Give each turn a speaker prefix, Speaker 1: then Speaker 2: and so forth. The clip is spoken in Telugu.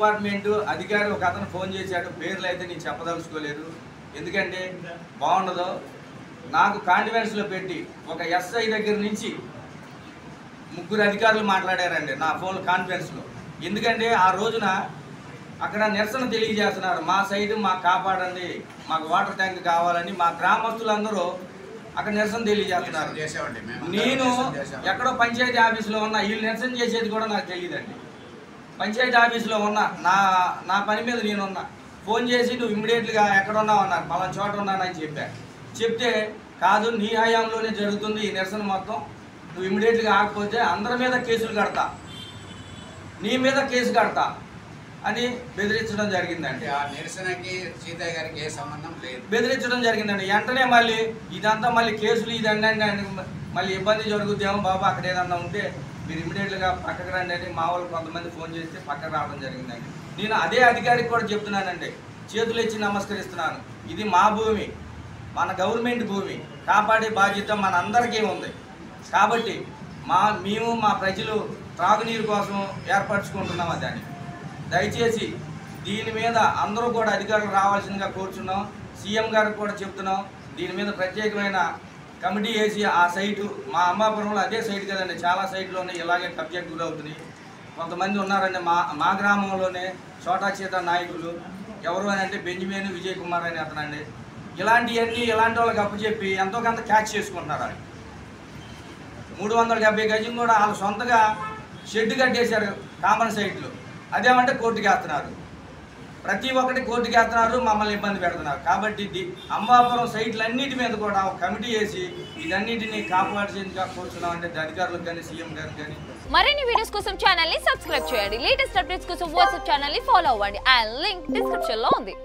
Speaker 1: డిపార్ట్మెంట్ అధికారి ఒక అతను ఫోన్ చేశాడు, పేర్లు అయితే నేను చెప్పదలుచుకోలేదు ఎందుకంటే బాగుండదు. నాకు కాన్ఫిడెన్స్లో పెట్టి ఒక ఎస్ఐ దగ్గర నుంచి 3 అధికారులు మాట్లాడారండి నా ఫోన్ కాన్ఫరెన్స్లో. ఎందుకంటే ఆ రోజున అక్కడ నిరసన తెలియజేస్తున్నారు, మా సైడ్ మాకు కాపాడండి, మాకు వాటర్ ట్యాంక్ కావాలని మా గ్రామస్తులందరూ అక్కడ నిరసన తెలియజేస్తున్నారు. నేను ఎక్కడో పంచాయతీ ఆఫీసులో ఉన్నా, వీళ్ళు నిరసన చేసేది కూడా నాకు తెలియదండి. పంచాయతీ ఆఫీసులో ఉన్నా, నా పని మీద నేనున్నా. ఫోన్ చేసి నువ్వు ఇమ్మీడియట్గా ఎక్కడ ఉన్నావు అన్నారు, పలానా చోట ఉన్నానని చెప్పాను. చెప్తే కాదు నీ హయాంలోనే జరుగుతుంది ఈ నిరసన మొత్తం, నువ్వు ఇమ్మీడియట్గా ఆగకపోతే అందరి మీద కేసులు కడతా, నీ మీద కేసు కడతా అని బెదిరించడం జరిగిందండి.
Speaker 2: ఆ నిరసనకి సీతయ్య గారికి ఏ సంబంధం లేదు,
Speaker 1: బెదిరించడం జరిగిందండి. వెంటనే మళ్ళీ ఇదంతా మళ్ళీ కేసులు ఇదన్నీ మళ్ళీ ఇబ్బంది జరుగుద్దేమో బాబా, అక్కడ ఏదన్నా ఉంటే మీరు ఇమ్మీడియట్గా పక్కకు రండి అని మా వాళ్ళు కొంతమంది ఫోన్ చేస్తే పక్కకు రావడం జరిగిందండి. నేను అదే అధికారికి కూడా చెప్తున్నానండి, చేతులు ఇచ్చి నమస్కరిస్తున్నాను. ఇది మా భూమి, మన గవర్నమెంట్ భూమి, కాపాడే బాధ్యత మన అందరికీ ఉంది. కాబట్టి మేము మా ప్రజలు త్రాగునీరు కోసం ఏర్పరచుకుంటున్నాం. దాన్ని దయచేసి దీని మీద అందరూ కూడా అధికారులు రావాల్సిందిగా కోరుచున్నాం. సీఎం గారికి కూడా చెప్తున్నాం, దీని మీద ప్రత్యేకమైన కమిటీ వేసి ఆ సైటు మా అమ్మాపురంలో అదే సైట్ కదండి, చాలా సైట్లోనే ఇలాగే కబ్జాకు గురవుతున్నాయి. కొంతమంది ఉన్నారండి మా గ్రామంలోనే చోటా చీత నాయకులు, ఎవరు అని అంటే బెంజమిన్ విజయ్ కుమార్ అని అతనండి. ఇలాంటి వాళ్ళకి అప్పచెప్పి ఎంతో కొంత క్యాచ్ చేసుకుంటున్నారు. 370 గజం కూడా వాళ్ళు సొంతగా షెడ్ కట్టేశారు కామన్ సైట్లు, అదేమంటే కోర్టుకి వేస్తున్నారు. ప్రతి ఒక్కటి కోర్టుకి వేస్తున్నారు, మమ్మల్ని ఇబ్బంది పెడుతున్నారు. కాబట్టి అమ్మాపురం సైట్లన్నిటి మీద కూడా ఒక కమిటీ వేసి ఇదన్నిటిని కాపాడేందుకు కూర్చున్నామంటే అధికారులకు కానీ సీఎం గారికి కానీ.
Speaker 3: మరిన్ని వీడియోస్ కోసం ఛానల్ ని సబ్స్క్రైబ్ చేయండి. లేటెస్ట్ అప్డేట్స్ కోసం వాట్సాప్ ఛానల్ ని ఫాలో అవ్వండి. అండ్ లింక్ డిస్క్రిప్షన్ లో ఉంది.